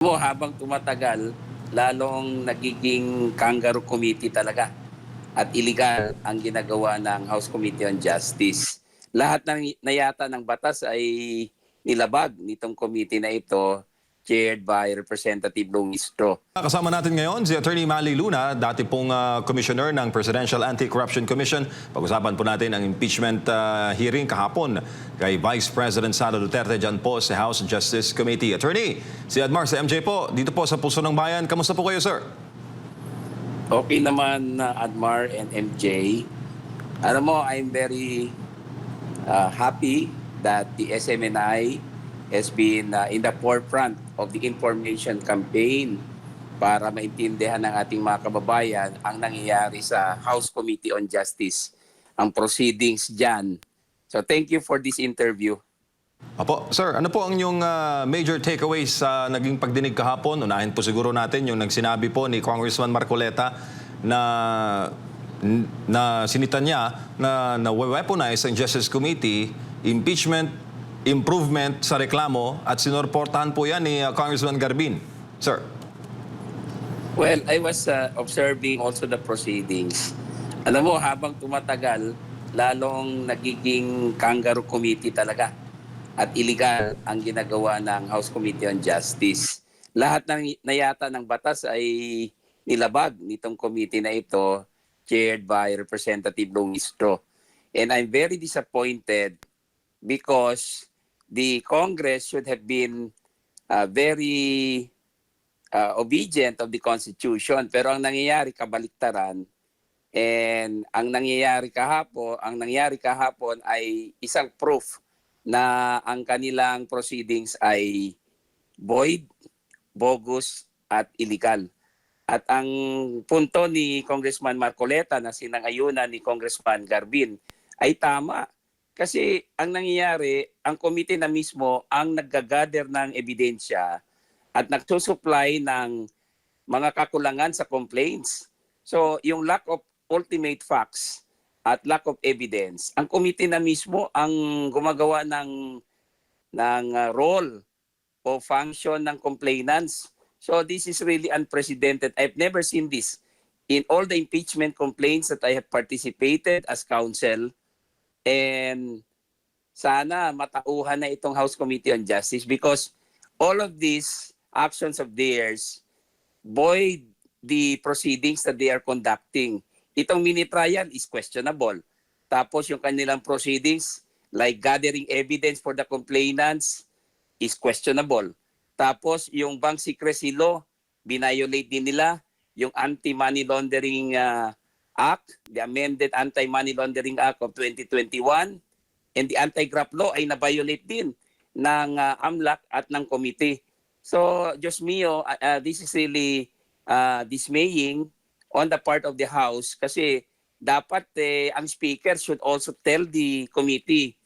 Mo habang tumatagal, lalong nagiging kangaroo committee talaga at iligal ang ginagawa ng House Committee on Justice. Lahat ng nayata ng batas ay nilabag nitong committee na ito, chaired by Representative Luistro. Kasama natin ngayon si Attorney Mali Luna, dati pong Commissioner ng Presidential Anti-Corruption Commission. Pag-usapan po natin ang impeachment hearing kahapon kay Vice President Sara Duterte dyan po sa House Justice Committee. Attorney, si Admar, si MJ po, dito po sa Puso ng Bayan. Kamusta po kayo, sir? Okay naman, Admar and MJ. Alam mo, I'm very happy that the SMNI has been in the forefront of the information campaign para maintindihan ng ating mga kababayan ang nangyayari sa House Committee on Justice, ang proceedings dyan. So thank you for this interview. Apo, sir, ano po ang inyong major takeaways sa naging pagdinig kahapon? Unahin po siguro natin yung nagsinabi po ni Congressman Marcoleta na sinita niya na weaponize ang Justice Committee, impeachment, improvement sa reklamo at sinorportahan po yan ni Congressman Garbin. Sir. Well, I was observing also the proceedings. Alam mo, habang tumatagal, lalong nagiging kangaroo committee talaga at iligal ang ginagawa ng House Committee on Justice. Lahat ng nayata ng batas ay nilabag nitong committee na ito, chaired by Representative Luistro. And I'm very disappointed because the Congress should have been very obedient of the Constitution. Pero ang nangyayari, kabaliktaran. And ang nangyayari kahapon ay isang proof na ang kanilang proceedings ay void, bogus, at illegal. At ang punto ni Congressman Marcoleta na sinangayunan ni Congressman Garbin ay tama. Kasi ang nangyayari, ang committee na mismo ang naggagather ng ebidensya at nagsusupply ng mga kakulangan sa complaints. So yung lack of ultimate facts at lack of evidence, ang committee na mismo ang gumagawa ng role o function ng complainants. So this is really unprecedented. I've never seen this in all the impeachment complaints that I have participated as counsel. And sana matauhan na itong House Committee on Justice because all of these actions of theirs void the proceedings that they are conducting. Itong mini trial is questionable. Tapos yung kanilang proceedings like gathering evidence for the complainants is questionable. Tapos yung bank secrecy law, binayolate din nila yung Anti-Money Laundering Act, the amended Anti-Money Laundering Act of 2021, and the Anti-Graft Law ay na-violate din ng AMLAC at ng committee. So, Diyos mio, this is really dismaying on the part of the House kasi dapat ang speaker should also tell the committee,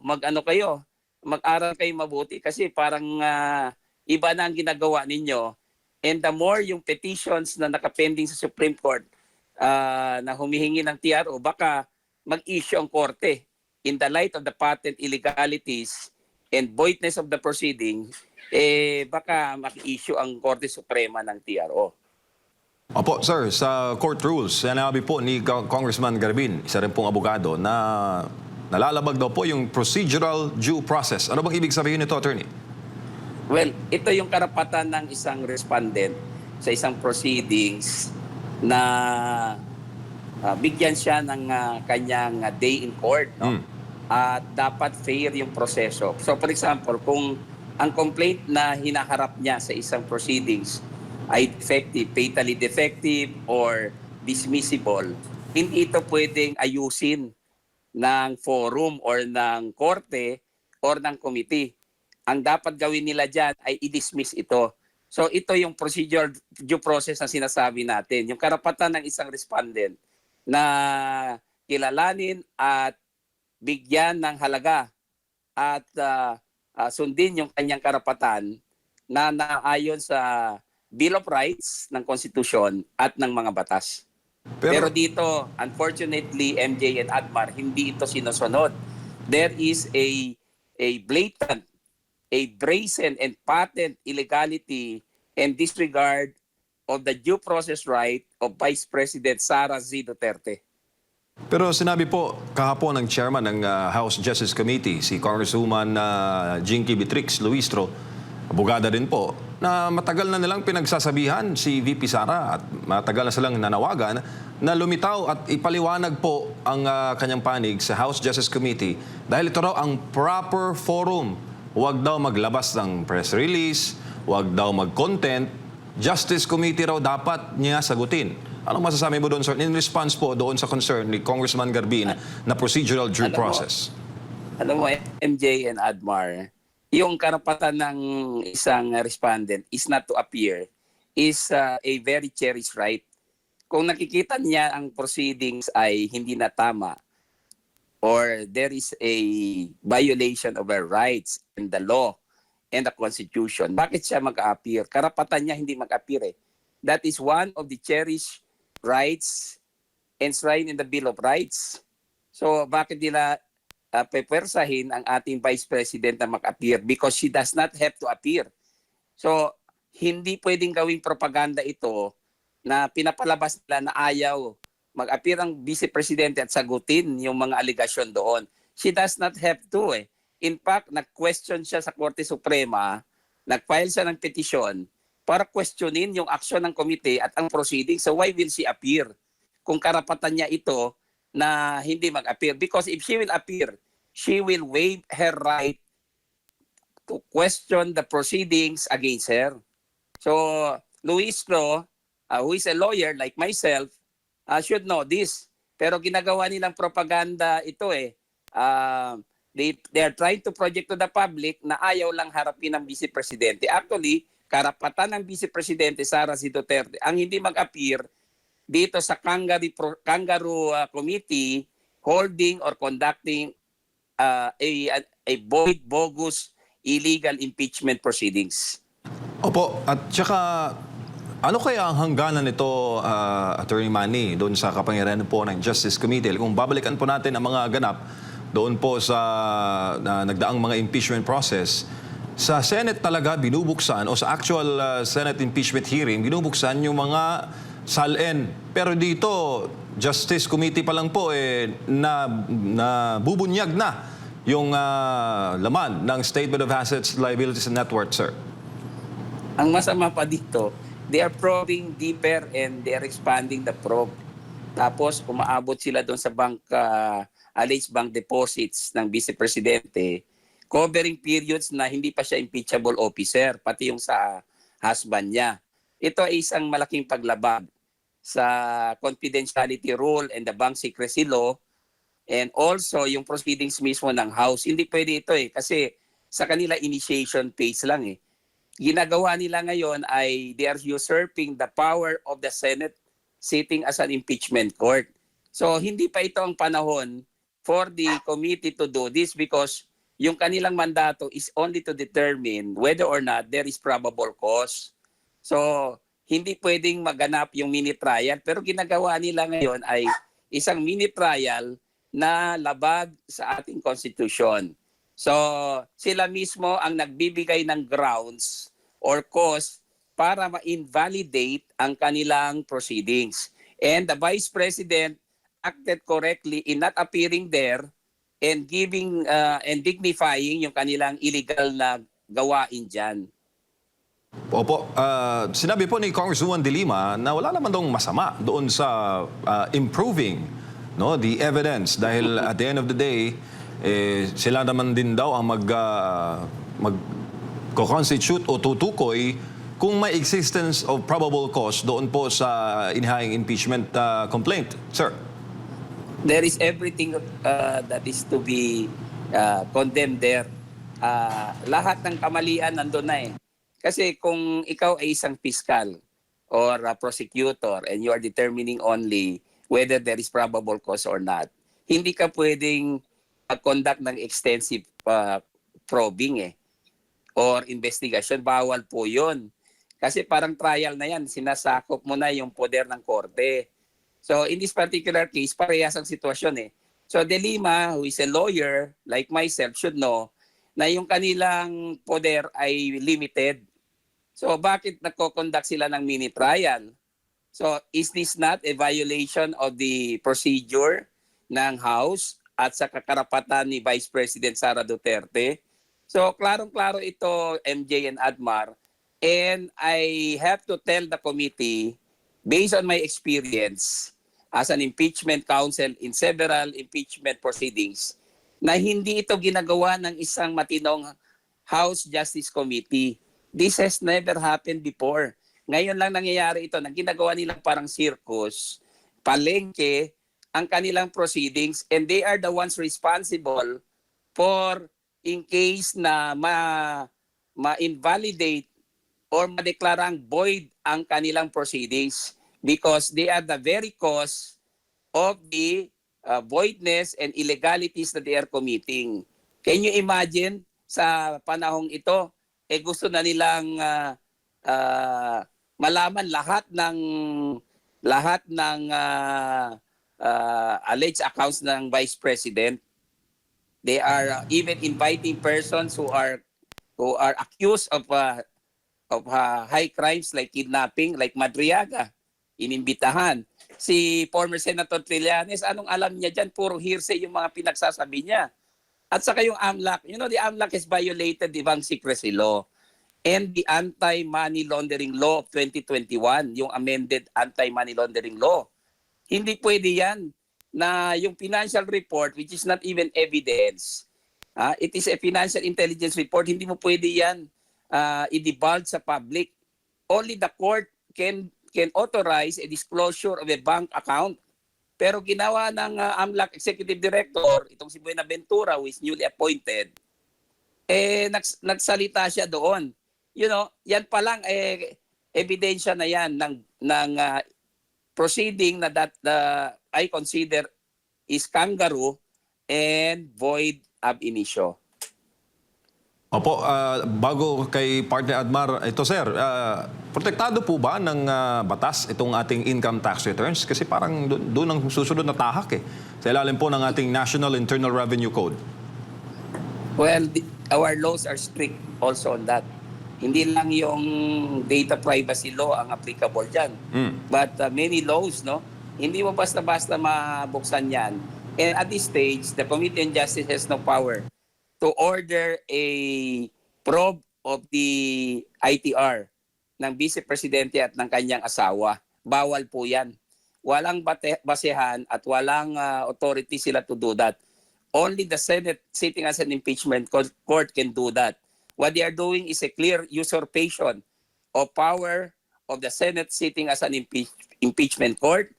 mag-ano kayo, mag-aral kayo mabuti kasi parang iba na ang ginagawa ninyo. And the more yung petitions na nakapending sa Supreme Court na humihingi ng TRO, baka mag-issue ang korte in the light of the patent illegalities and voidness of the proceeding, baka mag-issue ang Korte Suprema ng TRO. Opo, sir, sa court rules, sinabi po ni Congressman Garbin, isa rin pong abogado, na nalalabag daw po yung procedural due process. Ano bang ibig sabihin nito, attorney? Well, ito yung karapatan ng isang respondent sa isang proceedings na bigyan siya ng kanyang day in court. No? At dapat fair yung proseso. So for example, kung ang complaint na hinaharap niya sa isang proceedings ay defective, fatally defective, or dismissible, hindi ito pwedeng ayusin ng forum or ng korte or ng committee. Ang dapat gawin nila dyan ay i-dismiss ito. So ito yung procedural due process na sinasabi natin. Yung karapatan ng isang respondent na kilalanin at bigyan ng halaga at sundin yung kanyang karapatan na naayon sa Bill of Rights ng Konstitusyon at ng mga batas. Pero dito, unfortunately, MJ and Admar, hindi ito sinusunod. There is a blatant a brazen and patent illegality and disregard of the due process right of Vice President Sara Z. Duterte. Pero sinabi po kahapon ng chairman ng House Justice Committee, si Congresswoman Jinky Beatrix Luistro, abogada din po, na matagal na nilang pinagsasabihan si VP Sara at matagal na silang nanawagan na lumitaw at ipaliwanag po ang kanyang panig sa House Justice Committee dahil ito raw ang proper forum. Huwag daw maglabas ng press release, huwag daw mag-content. Justice Committee raw dapat niya sagutin. Anong masasabi mo doon, sir? In response po doon sa concern ni Congressman Garbin na procedural due process. Alam mo, MJ and Admar, yung karapatan ng isang respondent is not to appear is a very cherished right. Kung nakikita niya ang proceedings ay hindi na tama or there is a violation of her rights and the law and the Constitution, bakit siya mag-appear? Karapatan niya hindi mag-appear eh. That is one of the cherished rights enshrined in the Bill of Rights. So bakit nila pepersahin ang ating Vice President na mag-appear? Because she does not have to appear. So hindi pwedeng gawing propaganda ito na pinapalabas nila na ayaw mag-appear ang Vice Presidente at sagutin yung mga aligasyon doon. She does not have to eh. In fact, nag-question siya sa Korte Suprema, nag-file siya ng petisyon para questionin yung aksyon ng komite at ang proceeding. So why will she appear? Kung karapatan niya ito na hindi mag-appear. Because if she will appear, she will waive her right to question the proceedings against her. So Luis Ro, who is a lawyer like myself, should know this. Pero ginagawa nilang propaganda ito eh. They are trying to project to the public na ayaw lang harapin ng Vice Presidente. Actually, karapatan ng Vice Presidente Sara Z. Duterte ang hindi mag-appear dito sa Kangaroo Committee holding or conducting a void, bogus, illegal impeachment proceedings. Opo, at saka ano kaya ang hangganan nito, Attorney Manny, doon sa kapangyarihan po ng Justice Committee? Kung babalikan po natin ang mga ganap doon po sa nagdaang mga impeachment process, sa Senate talaga binubuksan o sa actual Senate impeachment hearing, binubuksan yung mga salin. Pero dito, Justice Committee pa lang po na bubunyag na yung laman ng Statement of Assets, Liabilities and Net Worth, sir. Ang masama pa dito, they are probing deeper and they are expanding the probe. Tapos umaabot sila doon sa alleged bank deposits ng Vice Presidente, covering periods na hindi pa siya impeachable officer, pati yung sa husband niya. Ito ay isang malaking paglabag sa confidentiality rule and the bank secrecy law and also yung proceedings mismo ng House. Hindi pwede ito eh kasi sa kanila initiation phase lang eh. Ginagawa nila ngayon ay they are usurping the power of the Senate sitting as an impeachment court. So hindi pa ito ang panahon for the committee to do this because yung kanilang mandato is only to determine whether or not there is probable cause. So, hindi pwedeng maganap yung mini trial pero ginagawa nila ngayon ay isang mini trial na labag sa ating constitution. So, sila mismo ang nagbibigay ng grounds or cause para ma-invalidate ang kanilang proceedings. And the Vice President acted correctly in not appearing there and giving and dignifying yung kanilang illegal na gawain dyan. Opo, sinabi po ni Congresswoman De Lima na wala naman daw masama doon sa improving the evidence dahil at the end of the day, sila naman din daw ang mag-constitute o tutukoy kung may existence of probable cause doon po sa inihayang impeachment complaint. Sir? There is everything that is to be condemned there. Lahat ng kamalian nandun na eh. Kasi kung ikaw ay isang fiscal or a prosecutor and you are determining only whether there is probable cause or not, hindi ka pwedeng conduct ng extensive probing eh or investigation. Bawal po yun. Kasi parang trial na yan, sinasakop mo na yung poder ng korte. So in this particular case, parehas ang sitwasyon eh. So De Lima, who is a lawyer like myself, should know na yung kanilang poder ay limited. So bakit nagko-conduct sila ng mini trial? So is this not a violation of the procedure ng House at sa kakarapatan ni Vice President Sara Duterte? So klarong-klaro ito, MJ and Admar. And I have to tell the committee, based on my experience as an impeachment counsel in several impeachment proceedings, na hindi ito ginagawa ng isang matinong House Justice Committee. This has never happened before. Ngayon lang nangyayari ito na ginagawa nilang parang circus, palengke, ang kanilang proceedings, and they are the ones responsible for in case na ma-invalidate or madeklarang void ang kanilang proceedings because they are the very cause of the voidness and illegalities that they are committing. Can you imagine sa panahong ito, gusto na nilang malaman lahat ng alleged accounts ng Vice President. They are even inviting persons who are accused of high crimes like kidnapping, like Madriaga, inimbitahan. Si former Senator Trillanes, anong alam niya dyan? Puro hearsay yung mga pinagsasabi niya. At saka yung AMLAC, the AMLAC has violated the Bank Secrecy Law and the Anti-Money Laundering Law of 2021, yung amended Anti-Money Laundering Law. Hindi pwede yan na yung financial report, which is not even evidence, it is a financial intelligence report, hindi mo pwede yan i-divulge sa public. Only the court can authorize a disclosure of a bank account. Pero ginawa ng AMLAC Executive Director, itong si Buenaventura, who is newly appointed, nagsalita siya doon. Yan pa lang, ebidensya na yan ng proceeding na that I consider is kangaroo and void ab initio. Opo, bago kay partner Admar, ito sir, protektado po ba ng batas itong ating income tax returns? Kasi parang doon ang susunod na tahak sa ilalim po ng ating National Internal Revenue Code. Well, our laws are strict also on that. Hindi lang yung data privacy law ang applicable dyan. But many laws, hindi mo basta-basta mabuksan yan. And at this stage, the Committee on Justice has no power to order a probe of the ITR ng Vice Presidente at ng kanyang asawa. Bawal po yan. Walang basehan at walang authority sila to do that. Only the Senate sitting as an impeachment court can do that. What they are doing is a clear usurpation of power of the Senate sitting as an impeachment court.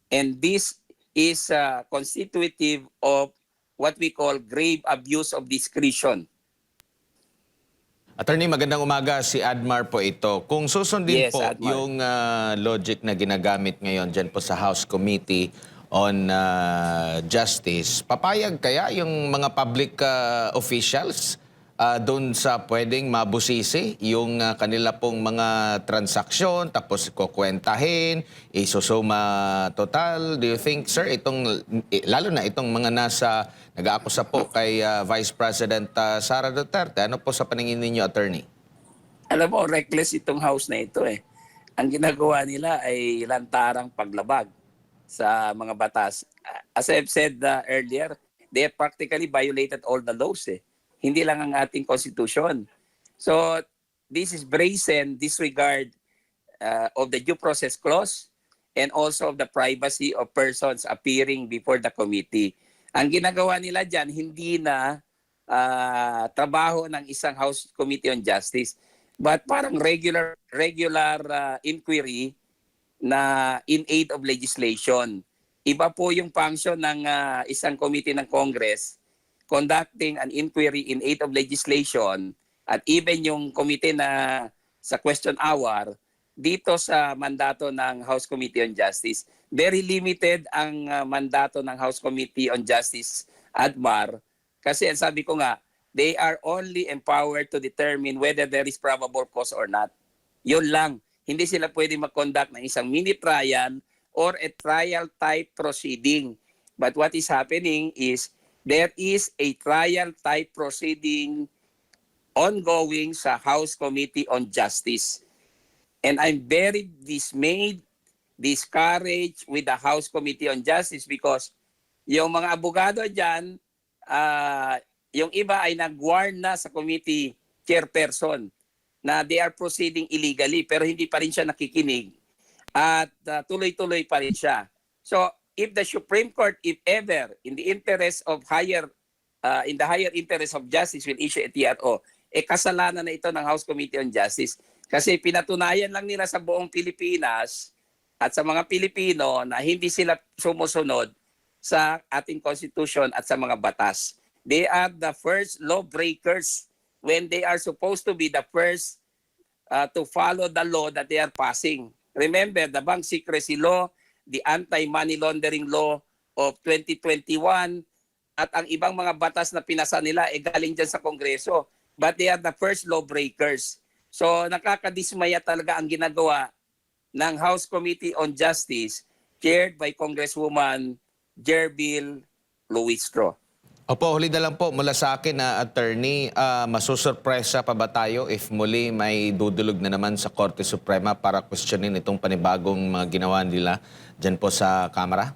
And this is constitutive of what we call grave abuse of discretion. Attorney, magandang umaga. Si Admar po ito. Kung susundin Yes, po Admar. yung logic na ginagamit ngayon dyan po sa House Committee on Justice, papayag kaya yung mga public officials doon sa pwedeng mabusisi yung kanila pong mga transaksyon, tapos kukwentahin, isusuma total? Do you think, sir, lalo na itong mga nag-aakusa po kay Vice President Sara Duterte, ano po sa paningin ninyo, attorney? Alam mo, reckless itong house na ito Ang ginagawa nila ay lantarang paglabag sa mga batas. As I've said earlier, they have practically violated all the laws Hindi lang ang ating konstitusyon. So, this is brazen disregard of the due process clause and also of the privacy of persons appearing before the committee. Ang ginagawa nila dyan, hindi na trabaho ng isang House Committee on Justice, but parang regular inquiry na in aid of legislation. Iba po yung function ng isang committee ng Congress conducting an inquiry in aid of legislation at even yung committee na sa question hour dito sa mandato ng House Committee on Justice. Very limited ang mandato ng House Committee on Justice, Admar, kasi ang sabi ko nga, they are only empowered to determine whether there is probable cause or not. Yun lang. Hindi sila pwede mag-conduct ng isang mini trial or a trial type proceeding. But what is happening is there is a trial type proceeding ongoing sa House Committee on Justice. And I'm very dismayed, discouraged with the House Committee on Justice because yung mga abogado dyan, yung iba ay nag-warn na sa committee chairperson na they are proceeding illegally pero hindi pa rin siya nakikinig at tuloy-tuloy pa rin siya. So if the Supreme Court, if ever, in the interest of higher interest of justice will issue a TRO, kasalanan na ito ng House Committee on Justice. Kasi pinatunayan lang nila sa buong Pilipinas at sa mga Pilipino na hindi sila sumusunod sa ating Constitution at sa mga batas. They are the first lawbreakers when they are supposed to be the first to follow the law that they are passing. Remember, the Bank Secrecy Law, the Anti-Money Laundering Law of 2021, at ang ibang mga batas na pinasa nila galing dyan sa Kongreso. But they are the first lawbreakers. So nakakadismaya talaga ang ginagawa ng House Committee on Justice chaired by Congresswoman Jerbil Luistro. Opo, huli na lang po mula sa akin na attorney, masusurpresa pa ba tayo if muli may dudulog na naman sa Korte Suprema para questionin itong panibagong mga ginawa nila dyan po sa Kamara?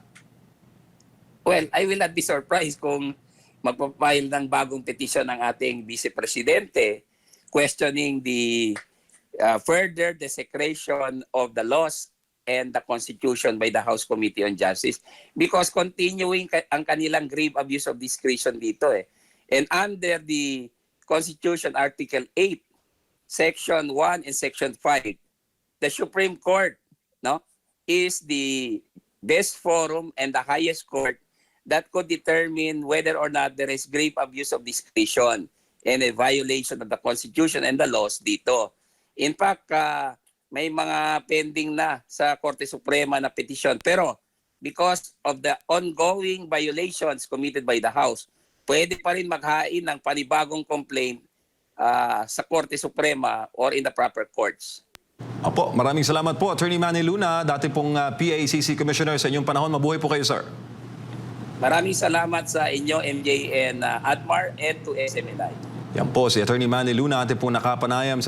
Well, I will not be surprised kung magpapile ng bagong petisyon ng ating Vice Presidente questioning the further desecration of the laws and the Constitution by the House Committee on Justice because continuing ang kanilang grave abuse of discretion dito eh. And under the Constitution Article 8, Section 1 and Section 5, the Supreme Court is the best forum and the highest court that could determine whether or not there is grave abuse of discretion and a violation of the Constitution and the laws dito. In fact, may mga pending na sa Korte Suprema na petisyon. Pero because of the ongoing violations committed by the House, pwede pa rin maghain ng panibagong complaint sa Korte Suprema or in the proper courts. Opo, maraming salamat po. Attorney Manny Luna, dati pong PACC Commissioner sa inyong panahon. Mabuhay po kayo, sir. Maraming salamat sa inyo, MJ and Admar, and to SMNI. Yan po, si Attorney Manny Luna, ating pong nakapanayam sa